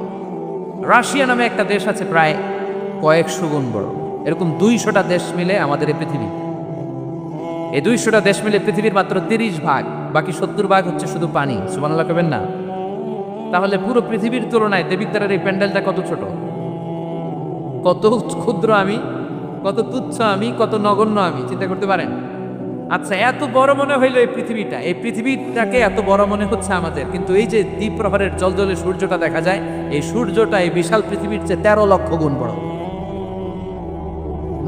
রাশিয়া নামে একটা দেশ আছে প্রায় কয়েকশো গুণ বড়। এরকম 200টা দেশ মিলে আমাদের এই পৃথিবী। এই 200টা দেশ মিলে পৃথিবীর মাত্র 30 ভাগ, বাকি 70 ভাগ হচ্ছে শুধু পানি। সুবহানাল্লাহ কবেন না? তাহলে পুরো পৃথিবীর তুলনায় দেবিদ্বারের এই প্যান্ডেলটা কত ছোট, কত ক্ষুদ্র আমি, কত তুচ্ছ আমি, কত নগণ্য আমি, চিন্তা করতে পারেন? আচ্ছা, এত বড় মনে হইলো এই পৃথিবীটা, এই পৃথিবীটাকে এত বড় মনে হচ্ছে আমাদের, কিন্তু এই যে দ্বীপ প্রহরের জলজলে সূর্যটা দেখা যায়, এই সূর্যটা এই বিশাল পৃথিবীর চেয়ে 13 লক্ষ গুণ বড়।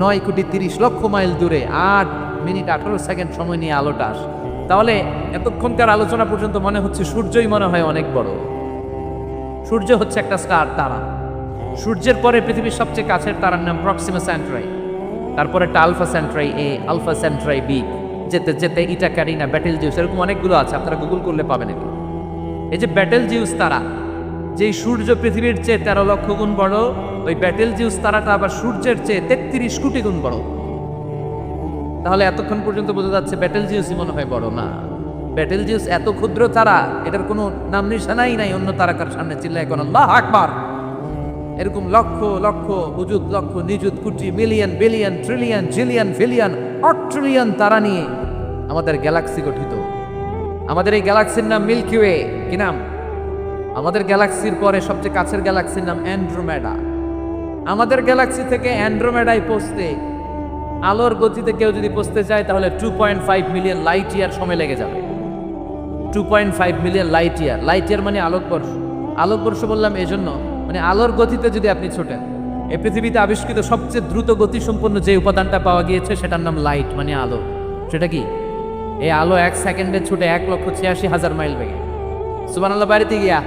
9 কোটি 30 লক্ষ মাইল দূরে 8 মিনিট 18 সেকেন্ড সময় নিয়ে আলোটা আসে। তাহলে এতক্ষণকার আলোচনা পর্যন্ত মনে হচ্ছে সূর্যই মনে হয় অনেক বড়। সূর্য হচ্ছে একটা স্টার, তারা। সূর্যের পরে পৃথিবীর সবচেয়ে কাছের তারার নাম প্রক্সিমা সেন্ট্রাই, তারপরে একটা Alpha Centauri A, Alpha Centauri B, যেতে যেতে ইটা ক্যারিনা, ব্যাটেল জিউস, এরকম অনেকগুলো আছে, আপনারা গুগল করলে পাবেন এগুলো। এই যে ব্যাটেল জিউস তারা, যেই সূর্য পৃথিবীর চেয়ে 13 লক্ষ গুণ বড়, ওই ব্যাটেল জিউস তারাটা আবার সূর্যের চেয়ে 33 কোটি গুণ বড়। তাহলে এতক্ষণ পর্যন্ত বোঝা যাচ্ছে ব্যাটেল জিউসই মনে হয় বড় না। ব্যাটেল জিউস এত ক্ষুদ্র তারা, এটার কোনো নাম নিশানাই নাই অন্য তারকার সামনে। চিল্লায় কোন আল্লাহু আকবার। এরকম লক্ষ লক্ষ অযুত লক্ষ নিযুত কোটি million billion trillion zillion pillion অট্রিলিয়ন তারা নিয়ে আমাদের গ্যালাক্সি গঠিত। আমাদের এই গ্যালাক্সির নাম মিল্কি ওয়ে। কি নাম? আমাদের গ্যালাক্সির পরে সবচেয়ে কাছের গ্যালাক্সির নাম অ্যান্ড্রোমেডা। আমাদের গ্যালাক্সি থেকে অ্যান্ড্রোমেডায় পৌঁছতে আলোর গতিতে কেউ যদি পৌঁছতে চায় তাহলে 2.5 মিলিয়ন লাইট ইয়ার সময় লেগে যাবে। 2.5 million light year. Light year মানে আলোকবর্ষ। আলোকবর্ষ বললাম এজন্য, মানে আলোর গতিতে যদি আপনি ছোটেন এই পৃথিবীতে আবিষ্কৃত সবচেয়ে দ্রুত গতিসম্পন্ন যে উপাদানটা পাওয়া গিয়েছে সেটার নাম লাইট, মানে আলো। সেটা কি? এই আলো 1 সেকেন্ডে ছুটে 1,86,000 মাইল বেগে। সুবহানাল্লাহ, বাড়িতে গিয়া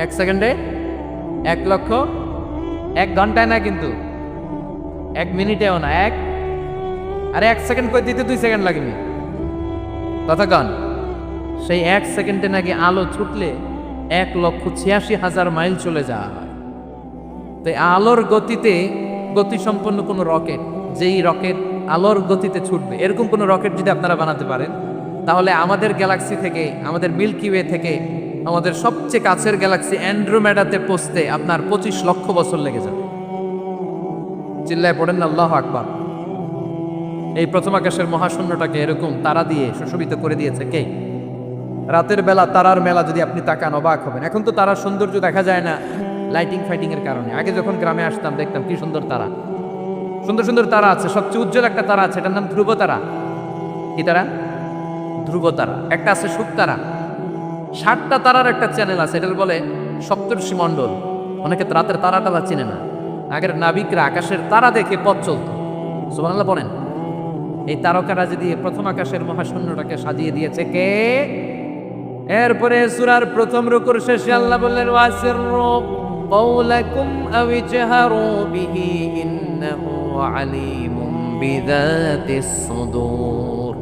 1 সেকেন্ডে 1 লক্ষ, 1 ঘন্টায় না কিন্তু, 1 মিনিটেও না, আরে 1 সেকেন্ড করে দিতে 2 সেকেন্ড লাগবে। কথা কন, সেই 1 সেকেন্ডে নাকি আলো ছুটলে 1,86,000 মাইল চলে যায়। তো আলোর গতিতে গতিসম্পন্ন কোনো রকেট, যেই রকেট আলোর গতিতে ছুটবে, এরকম কোনো রকেট যদি আপনারা বানাতে পারেন, তাহলে আমাদের গ্যালাক্সি থেকে, আমাদের মিল্কি ওয়ে থেকে আমাদের সবচেয়ে কাছের গ্যালাক্সি অ্যান্ড্রোমেডাতে পৌঁছতে আপনার 25 লক্ষ বছর লেগে যাবে। চিল্লায় পড়েন আল্লাহু আকবার। এই প্রথম আকাশের মহাশূন্যটাকে এরকম তারা দিয়ে সুশোভিত করে দিয়েছে কে? রাতের বেলা তারার মেলা যদি আপনি তাকান অবাক হবেন। এখন তো তারার সৌন্দর্য দেখা যায় না লাইটিং ফাইটিং এর কারণে। আগে যখন গ্রামে আসতাম দেখতাম কি সুন্দর তারা, সুন্দর সুন্দর তারা আছে। সবচেয়ে উজ্জ্বল একটা তারা আছে, এটার নাম ধ্রুব তারা। কি তারা? ধ্রুব তারা। একটা আছে শুক তারা। 60টা তারার একটা চ্যানেল আছে, এটার বলে সপ্তর্ষি মণ্ডল। অনেকে রাতের তারাটা চিনে না। আগের নাবিকরা আকাশের তারা দেখে পথ চলত। সুবহানাল্লাহ বলেন। এই তারকারা যদি প্রথম আকাশের মহাশূন্যটাকে সাজিয়ে দিয়েছে কে? এরপরে সূরার প্রথম রুকুর শেষে আল্লাহ বললেন, ওয়াসিররু قولكم أو اجهروا به إنه عليم بذات الصدور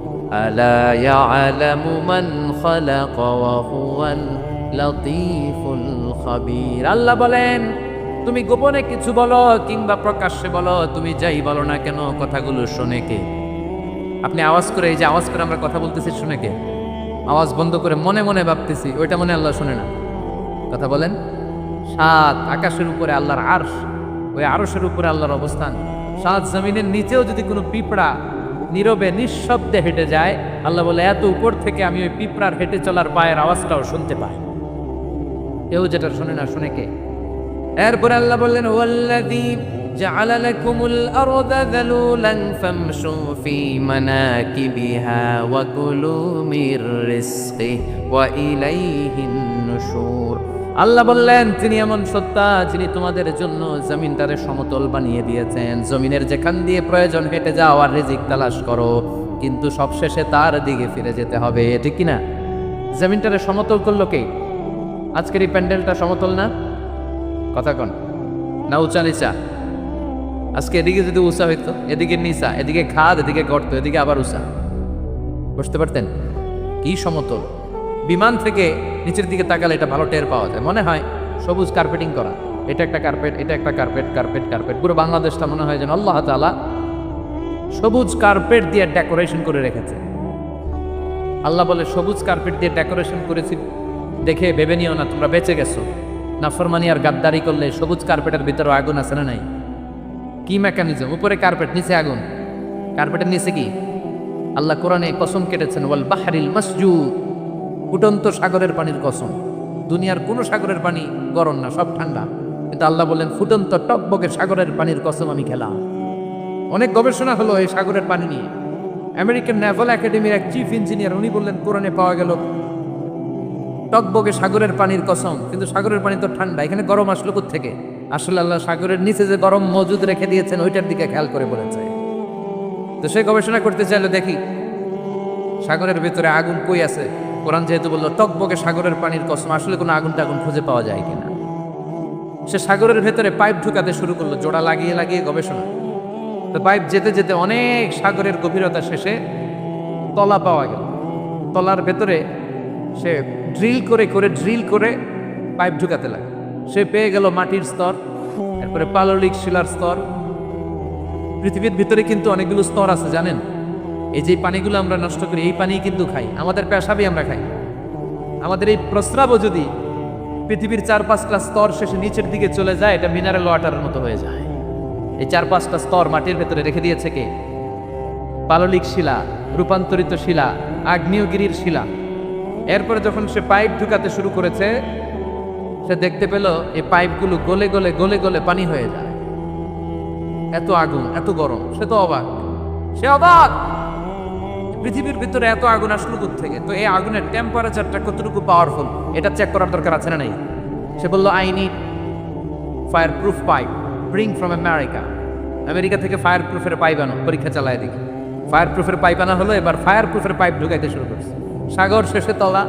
ألا يعلم من خلق وهو اللطيف الخبير। আল্লাহ বলেন, তুমি গোপনে কিছু বলো কিংবা প্রকাশ্যে বলো, তুমি যাই বলো না কেন, কথাগুলো শুনে কে? আপনি আওয়াজ করে, এই যে আওয়াজ করে আমরা কথা বলতেছি, শুনে কে? আওয়াজ বন্ধ করে মনে মনে ভাবতেছি, ওইটা মনে আল্লাহ শুনে না। কথা বলেন। 7 আকাশের উপরে আল্লাহর আরশ, ওই আরশের উপরে আল্লাহর অবস্থান। 7 জমিনের নিচেও যদি কোনো পিঁপড়া নীরবে নিঃশব্দে হেঁটে যায়, আল্লাহ বলে এত উপর থেকে আমি ওই পিঁপড়ার হেঁটে চলার পায়ের আওয়াজটাও শুনতে পাই। কেউ যেটা শুনে না, শুনে কে? এরপরে আল্লাহ বললেন, ওয়াল্লাযী জাআলা লাকুমুল আরদা যালুলান ফামশু ফি মানাকিবিহা ওয়া কুলু মির রিজকিহি ওয়া ইলাইহিন নুশুর। আল্লাহ বললেন, তিনি এমন সত্তা যিনি তোমাদের জন্য জমিনটারে সমতল বানিয়ে দিয়েছেন। জমিনের যেখান দিয়ে প্রয়োজন হেঁটে যাও আর রিজিক তালাশ করো, কিন্তু সবশেষে তার দিকে ফিরে যেতে হবে, ঠিক কিনা? জমিনটারে সমতল করলো কে? আজকের এই প্যান্ডেলটা সমতল না? কথা কন না, উঁচা নিচা? আজকে এদিকে যদি উঁচা হইতো, এদিকে নিচা, এদিকে খাদ, এদিকে গর্ত, এদিকে আবার উঁচা, বুঝতে পারতেন? কি সমতল! বিমান থেকে নিচের দিকে তাকালে এটা ভালো টের পাওয়া যায়। মনে হয় সবুজ কার্পেটিং করা, এটা একটা কার্পেট, এটা একটা কার্পেট, কার্পেট কার্পেট। পুরো বাংলাদেশটা মনে হয় যেন আল্লাহ তাআলা সবুজ কার্পেট দিয়ে ডেকোরেশন করে রেখেছে। আল্লাহ বলে, সবুজ কার্পেট দিয়ে ডেকোরেশন করেছি দেখে ভেবে নিও না তোমরা বেঁচে গেছো। নাফরমানি আর গাদ্দারি করলে সবুজ কার্পেটের ভিতরে আগুন আছে না নাই? কি মেকানিজম? উপরে কার্পেট, নিচে আগুন। কার্পেটের নিচে কি? আল্লাহ কোরআনে কসম কেটেছেন, ওয়াল বাহরিল মাসজুদ, ফুটন্ত সাগরের পানির কসম। দুনিয়ার কোন সাগরের পানি গরম না, সব ঠান্ডা, কিন্তু আল্লাহ বললেন ফুটন্ত টকবকে সাগরের পানির কসম আমি খেলাম। অনেক গবেষণা হলো এই সাগরের পানি নিয়ে। আমেরিকান নেভাল একাডেমির এক চিফ ইঞ্জিনিয়ার, উনি বললেন কোরআনে পাওয়া গেল টকবকে সাগরের পানির কসম, কিন্তু সাগরের পানি তো ঠান্ডা, এখানে গরম আসলো কোত্থেকে? আসলে আল্লাহ সাগরের নিচে যে গরম মজুদ রেখে দিয়েছেন ওইটার দিকে খেয়াল করে বলেছে। তো সে গবেষণা করতে চাইলো, দেখি সাগরের ভেতরে আগুন কই আছে। কোরআন যেহেতু বললো টকবকে সাগরের পানির কসম, আসলে কোনো আগুন টাগুন খুঁজে পাওয়া যায় কিনা। সে সাগরের ভেতরে পাইপ ঢুকাতে শুরু করলো, জোড়া লাগিয়ে লাগিয়ে গবেষণা। তো পাইপ যেতে যেতে অনেক সাগরের গভীরতা শেষে তলা পাওয়া গেল। তলার ভেতরে সে ড্রিল করে পাইপ ঢুকাতে লাগে। সে পেয়ে গেল মাটির স্তর, এরপরে পাললিক শিলার স্তর। পৃথিবীর ভিতরে কিন্তু অনেকগুলো স্তর আছে জানেন। এই যে পানিগুলো আমরা নষ্ট করি, এই পানি কিন্তু খাই, আমাদের পেশাবই আমরা খাই। আমাদের এই প্রস্রাবও যদি পৃথিবীর 4-5টা স্তর শেষে নিচের দিকে চলে যায়, এটা মিনারেল ওয়াটারের মতো হয়ে যায়। এই 4-5টা স্তর মাটির ভেতরে রেখে দিয়েছে কে? পাললিক শিলা, রূপান্তরিত শিলা, আগ্নেয়গিরির শিলা। এরপরে যখন সে পাইপ ঢুকাতে শুরু করেছে, সে দেখতে পেল এই পাইপগুলো গলে গলে গলে গলে পানি হয়ে যায়। এত আগুন, এত গরম, সে তো অবাক। সে অবাক, পৃথিবীর ভিতরে এত আগুন আসলো থেকে। তো এই আগুনের টেম্পারেচারটা কতটুকু পাওয়ারফুল এটা চেক করার দরকার আছে না নাই? সে বলল, fire proof pipe bring from America. America থেকে ফায়ার প্রুফের পাইপ আনো, পরীক্ষা চালায় দেখি। ফায়ার প্রুফের পাইপ আনা হলো, এবার ফায়ার প্রুফের পাইপ ঢুকাইতে শুরু করছে। সাগর শেষে তলা,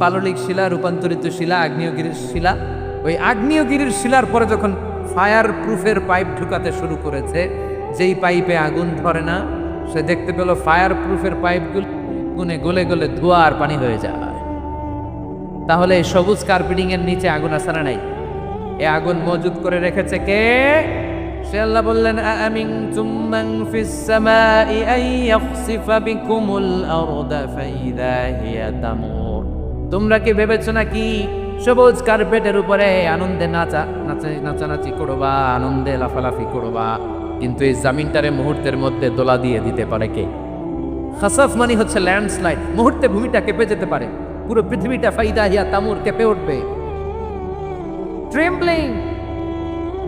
পাললিক শিলা, রূপান্তরিত শিলা, আগ্নেয়গিরির শিলা। ওই আগ্নেয়গিরির শিলার পরে যখন ফায়ার প্রুফের পাইপ ঢুকাতে শুরু করেছে, যেই পাইপে আগুন ধরে না, সে দেখতে পেল ফায়ার প্রুফের পাইপগুলো গুনে গলে গলে ধোঁয়া আর পানি হয়ে যায়। তাহলে এই সবুজ কার্পেটিং এর নিচে আগুন আছে না নাই? এ আগুন মজুদ করে রেখেছে কে? সে আল্লাহ বললেন, আমিনতুম মান ফিস সামাই আন ইয়াখসিফা বিকুমুল আরদা ফাইদা হিয়া তামুর। তোমরা কি ভেবেছো নাকি সবুজ কার্পেটের উপরে আনন্দে নাচানাচি করবা, আনন্দে লাফালাফি করবা, কিন্তু এই জামিনটারে মুহূর্তের মধ্যে দোলা দিয়ে দিতে পারে কে? খাসাফ মানে হচ্ছে ল্যান্ডস্লাইড, মুহূর্তে ভূমিটা কেঁপে যেতে পারে, পুরো পৃথিবীটা ফাইদা হিয়া তামুর কেঁপে উঠবে, ট্রেম্বলিং,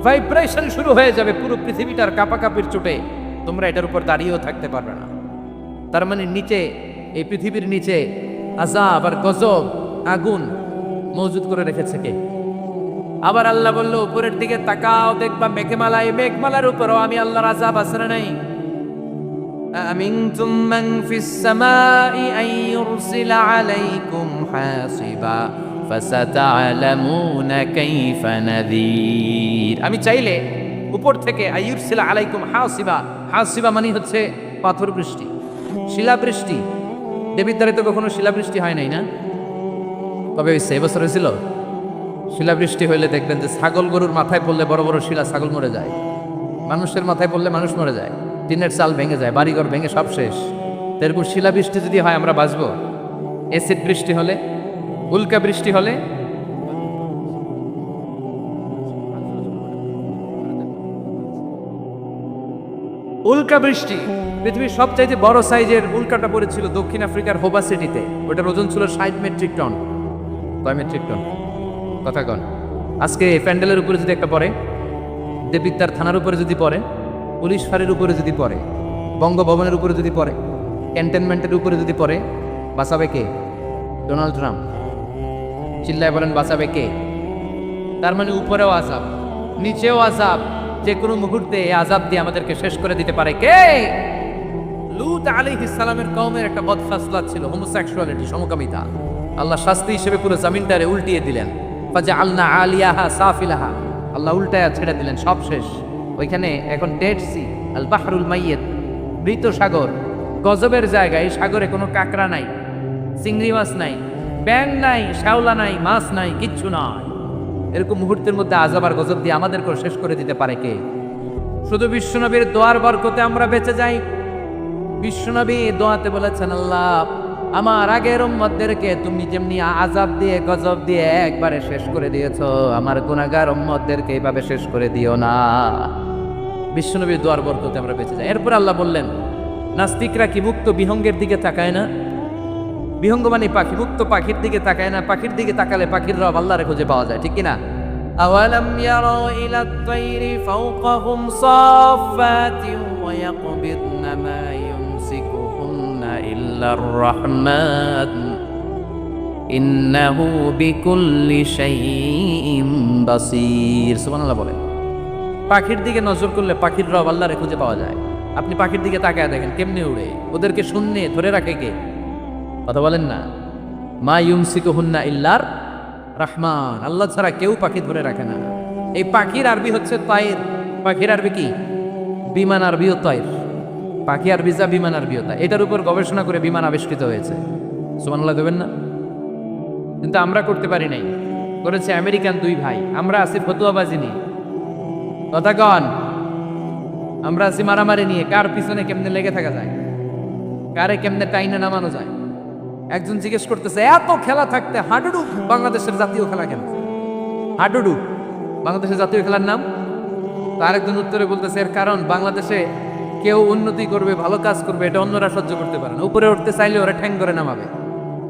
ভাইব্রেশন শুরু হয়ে যাবে পুরো পৃথিবীটার কাঁপাকাঁপির চোটে। তোমরা এটার উপর দাঁড়িয়েও থাকতে পারবে না। তার মানে নিচে, এই পৃথিবীর নিচে আযাব আর গজব, আগুন মজুদ করে রেখেছে কে? আবার আল্লাহ বলল, উপরের দিকে তাকাও, দেখবা মেঘমালা, এই মেঘমালার উপরও আমি আল্লাহর আযাব আছে না নাই? আমিনতুম মান ফিস সামাই আন ইউরসিলা আলাইকুম হাসিবা ফাসাতা'লামুনা কাইফা নাযীর। আমি চাইলে উপর থেকে আইয়ুরসিলা আলাইকুম হাসিবা, হাসিবা মানে হচ্ছে পাথর বৃষ্টি, শিলাবৃষ্টি। দেবীদ্বারে তো কখনো শিলাবৃষ্টি হয় নাই না? তবে ওই সে বছর হয়েছিল শিলাবৃষ্টি হইলে দেখবেন যে ছাগল গরুর মাথায় পড়লে বড় বড় শিলা, ছাগল মরে যায়। মানুষের মাথায় পড়লে মানুষ মরে যায়, টিনের চাল ভেঙে যায়, বাড়িঘর ভেঙে সব শেষ। এরকম শিলাবৃষ্টি যদি হয় আমরা বাঁচবো? এসিড বৃষ্টি হলে, উল্কা বৃষ্টি হলে, উল্কা বৃষ্টি, পৃথিবীর সবচাইতে বড় সাইজের উল্কাটা পড়েছিল দক্ষিণ আফ্রিকার হোবা সিটিতে। ওটার ওজন ছিল 60 মেট্রিক টন। কয় মেট্রিক টন? কথা কন। আজকে প্যান্ডেলের উপরে যদি একটা পড়ে, দেবিদ্বার থানার উপরে যদি পড়ে, পুলিশ ফাঁড়ির উপরে যদি পড়ে, বঙ্গভবনের উপরে যদি পড়ে, ক্যান্টনমেন্টের উপরে যদি পড়ে, বাঁচাবে কে? Donald Trump. চিল্লায় বলেন, বাঁচাবে কে? তার মানে উপরেও আযাব, নিচেও আযাব, যে কোনো মুহূর্তে এই আযাব দিয়ে আমাদেরকে শেষ করে দিতে পারে কে? লূত আলাইহিস সালামের কওমের একটা বদখাসলাত ছিল, হোমোসেক্সুয়ালিটি, সমকামিতা। আল্লাহ শাস্তি হিসেবে পুরো জমিনটারে উল্টিয়ে দিলেন। ফাজআলনা আলিয়াহা সাফিলাহা, আল্লাহ উল্টায়া ছেড়ে দিলেন, সব শেষ। ওইখানে এখন ডেড সি, আল বাহরুল মাইয়িত, মৃত সাগর, গজবের জায়গায়। সাগরে কোনো কাঁকড়া নাই, চিংড়ি মাছ নাই, ব্যাঙ নাই, শ্যাওলা নাই, মাছ নাই, কিচ্ছু নাই। এরকম মুহূর্তের মধ্যে আযাব আর গজব দিয়ে আমাদেরকে শেষ করে দিতে পারে কে? শুধু বিশ্বনবীর দোয়ার বরকতে আমরা বেঁচে যাই। বিশ্বনবী দোয়াতে বলেছেন, আল্লাহ আমার আগের উম্মতদেরকে তুমি যেমনি আযাব দিয়ে গজব দিয়ে একবারে শেষ করে দিয়েছো, আমার গুনাহগার উম্মতদেরকে এইভাবে শেষ করে দিও না। বিশ্বনবীর দোয়ার বরকতে আমরা বেঁচে যাই। এরপর আল্লাহ বললেন, নাস্তিকরা কি মুক্ত বিহঙ্গের দিকে তাকায় না? বিহঙ্গ মানে পাখি, মুক্ত পাখির দিকে তাকায় না? পাখির দিকে তাকালে পাখির রব আল্লাহরে খুঁজে পাওয়া যায়, ঠিক কিনা? আওয়ালাম ইয়ারাউ ইলাত তায়রি ফাওকাহুম সাফাতিন ওয়া ইয়াকবিদনা মা ইউমসিকুহুন্না ইল্লার রাহমান ইন্নাহু বিকুল্লি শাইইন বাসীর। সুবহানাল্লাহ বলেন। পাখির দিকে নজর করলে পাখির রব আল্লাহরে খুঁজে পাওয়া যায়। আপনি পাখির দিকে তাকায় দেখেন কেমনে উড়ে, ওদেরকে শূন্যে ধরে রাখে কে? কথা বলেন না। মা ইউমসিকুহুন্না ইল্লার রহমান, আল্লাহ ছাড়া কেউ পাখি ধরে রাখে না। এই পাখির আরবি হচ্ছে তায়ের। পাখির আরবি কি? বিমান আরবিও তায়ের। পাখি আরবি যা, বিমান আরবিও তা। এটার উপর গবেষণা করে বিমান আবিষ্কৃত হয়েছে। সুবহানাল্লাহ দেবেন না? কিন্তু আমরা করতে পারি নাই, করেছে আমেরিকান দুই ভাই। আমরা আছি ফতুয়াবাজি নিয়ে, কথা কন। আমরা আছি মারামারি নিয়ে, কার পিছনে কেমনে লেগে থাকা যায়, কারে কেমনে টাইনে নামানো যায়। একজন জিজ্ঞেস করতেছে, এত খেলা থাকতে হাডুডু বাংলাদেশের জাতীয় খেলা কেন? হাডুডু বাংলাদেশের জাতীয় খেলার নাম? তার একজন উত্তরে বলতেছে, এর কারণ বাংলাদেশে কেউ উন্নতি করবে, ভালো কাজ করবে, এটা অন্যরা সহ্য করতে পারে না। উপরে উঠতে চাইলে ওরা ঠ্যাং করে নামাবে।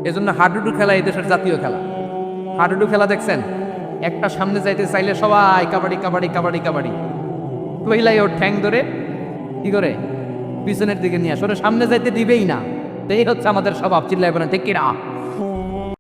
এজন্য হাডুডু খেলা এই দেশের জাতীয় খেলা। হাডুডু খেলা দেখছেন? একটা সামনে যাইতে চাইলে সবাই কাবাডি কাবাডি কাবাডি কাবাডি, পহিলাই ওর ঠ্যাং ধরে কি করে পিছনের দিকে নিয়ে আসে, ওরা সামনে যাইতে দিবেই না। তো এই হচ্ছে আমাদের স্বভাব। চিল্লায় বলেন ঠিক কিনা?